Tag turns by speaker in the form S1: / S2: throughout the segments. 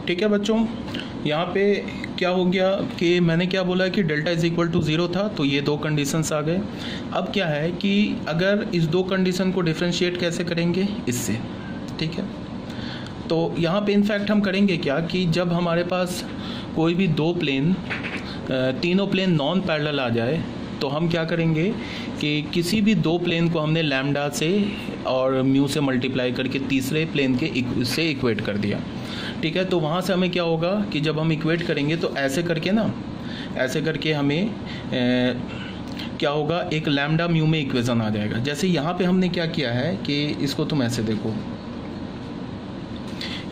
S1: ठीक है बच्चों, यहाँ पे क्या हो गया कि मैंने क्या बोला कि डेल्टा इज इक्वल टू 0 था, तो ये दो कंडीशंस आ गए। अब क्या है कि अगर इस दो कंडीशन को डिफ्रेंशिएट कैसे करेंगे, इससे, ठीक है। तो यहाँ पे इनफैक्ट हम करेंगे क्या कि जब हमारे पास कोई भी दो प्लेन, तीनों प्लेन नॉन पैरेलल आ जाए, तो हम क्या करेंगे कि किसी भी दो प्लेन को हमने लैम्डा से और म्यू से मल्टीप्लाई करके तीसरे प्लेन के से इक्वेट कर दिया, ठीक है। तो वहाँ से हमें क्या होगा कि जब हम इक्वेट करेंगे तो ऐसे करके ना, ऐसे करके हमें क्या होगा, एक लैम्डा म्यू में इक्वेशन आ जाएगा। जैसे यहाँ पे हमने क्या किया है कि इसको तुम ऐसे देखो,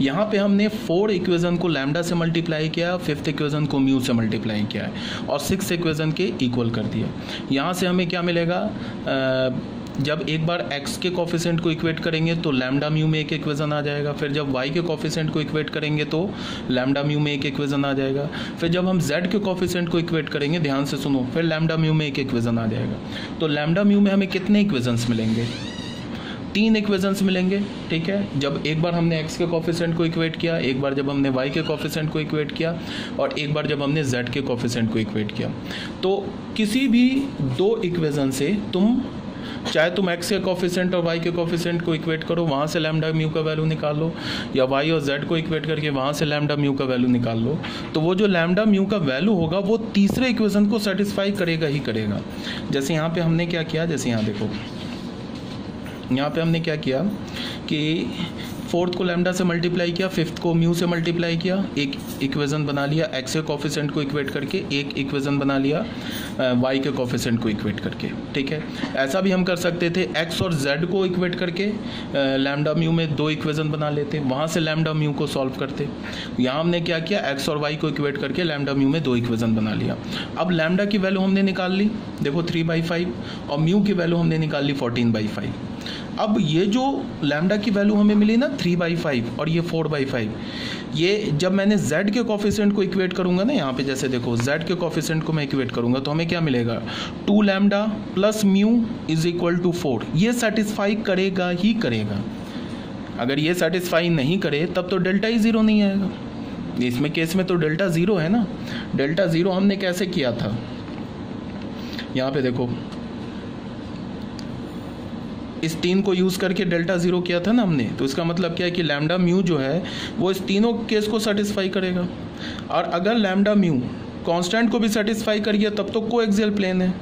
S1: यहाँ पे हमने 4 इक्वेशन को लैम्डा से मल्टीप्लाई किया, 5th इक्वेशन को म्यू से मल्टीप्लाई किया है और 6th इक्वेशन के इक्वल कर दिया। यहाँ से हमें क्या मिलेगा, जब एक बार x के कोफिशिएंट को इक्वेट करेंगे तो लैम्डा म्यू में एक इक्वेशन आ जाएगा, फिर जब y के कोफिशिएंट को इक्वेट करेंगे तो लैम्डा म्यू में एक इक्वेशन आ जाएगा, फिर जब हम z के कोफिशिएंट को इक्वेट करेंगे, ध्यान से सुनो, फिर लैम्डा म्यू में एक इक्वेशन आ जाएगा। तो लैम्डा म्यू में हमें कितने इक्वेशंस मिलेंगे, 3 इक्वेशंस मिलेंगे, ठीक है। जब एक बार हमने x के कोफिशिएंट को इक्वेट किया, एक बार जब हमने y के कोफिशिएंट को इक्वेट किया और एक बार जब हमने z के कोफिशिएंट को इक्वेट किया, तो किसी भी दो इक्वेशन से तुम, चाहे तुम x के कोफिशिएंट और y के कोफिशिएंट को इक्वेट करो, वहाँ से लैम्डा म्यू का वैल्यू निकाल लो, या y और z को इक्वेट करके वहाँ से लैम्डा म्यू का वैल्यू निकाल लो, तो वो जो लैम्डा म्यू का वैल्यू होगा वो तीसरे इक्वेशन को सेटिस्फाई करेगा ही करेगा। जैसे यहाँ पे हमने क्या किया, जैसे यहाँ देखो, यहाँ पे हमने क्या किया कि 4th को लैम्डा से मल्टीप्लाई किया, 5th को म्यू से मल्टीप्लाई किया, एक इक्वेशन बना लिया x के कोफिशिएंट को इक्वेट करके, एक इक्वेशन बना लिया y के कोफिशिएंट को इक्वेट करके, ठीक है। ऐसा भी हम कर सकते थे, x और z को इक्वेट करके लैम्डा म्यू में 2 इक्वेशन बना लेते, वहाँ से लैम्डा म्यू को सॉल्व करते। यहाँ हमने क्या किया, x और y को इक्वेट करके लैम्डा म्यू में 2 इक्वेशन बना लिया। अब लैम्डा की वैल्यू हमने निकाल ली, देखो 3/5, और म्यू की वैल्यू हमने निकाल ली 14/5। अब ये जो लैम्डा की वैल्यू हमें मिली ना 3/5 और ये 4/5, ये जब मैंने z के कोफिशिएंट को इक्वेट करूंगा ना, यहाँ पे जैसे देखो z के कोफिशिएंट को मैं इक्वेट करूंगा तो हमें क्या मिलेगा, 2 lambda plus mu is equal to 4। ये सेटिस्फाई करेगा ही करेगा। अगर ये सेटिस्फाई नहीं करे तब तो डेल्टा ही 0 नहीं आएगा। इसमें केस में तो डेल्टा 0 है ना। डेल्टा 0 हमने कैसे किया था, यहाँ पे देखो, इस 3 को यूज़ करके डेल्टा 0 किया था ना हमने, तो इसका मतलब क्या है कि लैम्डा म्यू जो है वो इस तीनों केस को सेटिस्फाई करेगा। और अगर लैम्डा म्यू कांस्टेंट को भी सेटिस्फाई कर गया तब तो कोएक्सियल प्लेन है।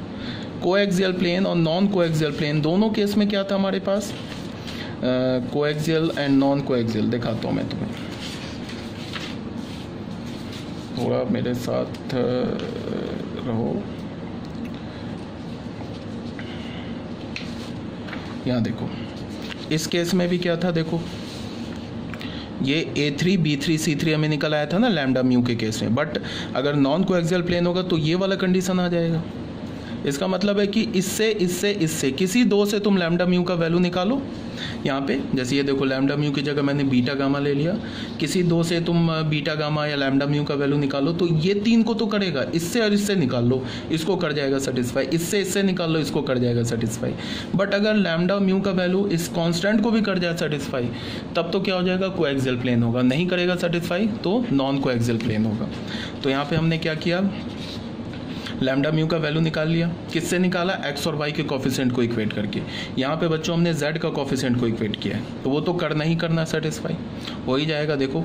S1: कोएक्सियल प्लेन और नॉन कोएक्सियल प्लेन दोनों केस में क्या था हमारे पास, कोएक्सियल एंड नॉन कोएक्सियल। दिखाता हूँ मैं तुम्हें, थोड़ा मेरे साथ रहो। यहाँ देखो, इस केस में भी क्या था, देखो ये A3 B3 C3 हमें निकल आया था ना लैम्डा म्यू के केस में, बट अगर नॉन कोएक्सियल प्लेन होगा तो ये वाला कंडीशन आ जाएगा। इसका मतलब है कि इससे किसी दो से तुम लैम्डा म्यू का वैल्यू निकालो। यहाँ पे जैसे ये देखो, लैम्डा म्यू की जगह मैंने बीटा गामा ले लिया, किसी दो से तुम बीटा गामा या लैम्डा म्यू का वैल्यू निकालो, तो ये 3 को तो करेगा, इससे और इससे निकाल लो, इसको कर जाएगा सेटिस्फाई, इससे निकाल लो, इसको कर जाएगा सेटिस्फाई। बट अगर लैम्डा म्यू का वैल्यू इस कांस्टेंट को भी कर जाए सेटिस्फाई, तब तो क्या हो जाएगा, कोएक्सियल प्लेन होगा। नहीं करेगा सेटिस्फाई तो नॉन कोएक्सियल प्लेन होगा। तो यहाँ पे हमने क्या किया, लैम्डा म्यू का वैल्यू निकाल लिया। किससे निकाला, x और y के कोफिशिएंट को इक्वेट करके। यहाँ पे बच्चों हमने z का कोफिशिएंट को इक्वेट किया है, तो वो तो करना ही करना सेटिस्फाई हो ही जाएगा। देखो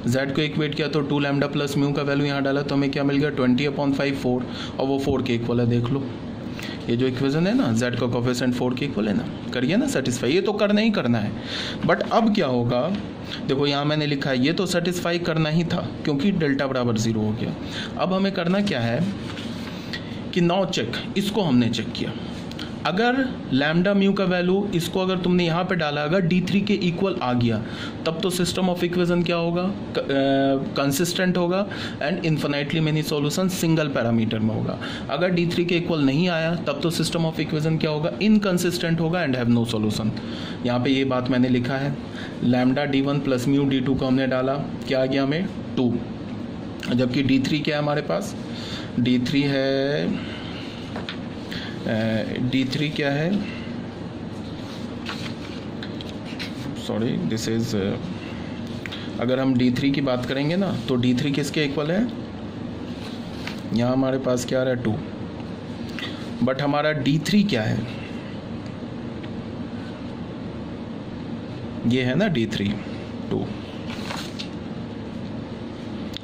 S1: z को इक्वेट किया तो 2 लैम्डा प्लस म्यू का वैल्यू यहाँ डाला तो हमें क्या मिल गया, 20/5 4, और वो 4 के इक्वल है। देख लो ये जो इक्वेशन है ना, z का कोफिशिएंट 4 के इक्वल है ना, करिए ना सेटिस्फाई। ये तो करना ही करना है। बट अब क्या होगा, देखो यहाँ मैंने लिखा है ये तो सेटिस्फाई करना ही था क्योंकि डेल्टा बराबर 0 हो गया। अब हमें करना क्या है कि नाउ चेक, इसको हमने चेक किया, अगर लैम्डा म्यू का वैल्यू इसको अगर तुमने यहाँ पे डाला, अगर D3 के इक्वल आ गया, तब तो सिस्टम ऑफ इक्वेशन क्या होगा, कंसिस्टेंट होगा and infinitely many solution single parameter में होगा। अगर D3 के इक्वल नहीं आया, तब तो सिस्टम ऑफ इक्वेशन क्या होगा, इनकंसिस्टेंट होगा एंड हैव नो सॉल्यूशन। यहाँ पे ये बात मैंने लिखा है, lambda D1 plus mu D2 को हमने डाला, क्या आ गया हमें 2, जबकि D3 क्या है हमारे पास, D3 है, D3 क्या है, सॉरी दिस इज अगर हम D3 की बात करेंगे ना, तो D3 किसके इक्वल है? यहाँ हमारे पास क्या आ रहा है 2, बट हमारा D3 क्या है? ये है ना D3 2,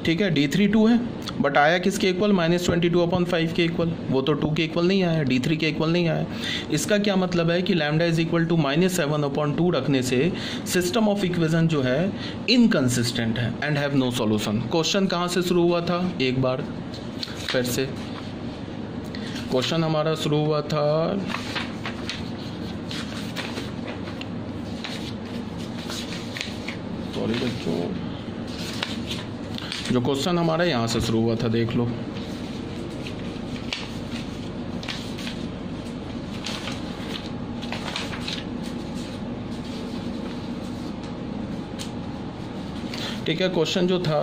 S1: ठीक है। D3 2 है, बट आया किसके इक्वल? -22/5 के इक्वल। वो तो 2 के इक्वल नहीं आया, D3 के इक्वल नहीं आया। इसका क्या मतलब है कि लैम्डा इज इक्वल टू -7/2 रखने से सिस्टम ऑफ इक्वेशन जो है इनकंसिस्टेंट है and have no solution. Question कहाँ से शुरू हुआ था? एक बार फिर से क्वेश्चन हमारा शुरू हुआ था सॉरी बच्चों, जो क्वेश्चन हमारा यहाँ से शुरू हुआ था देख लो। ठीक है, क्वेश्चन जो था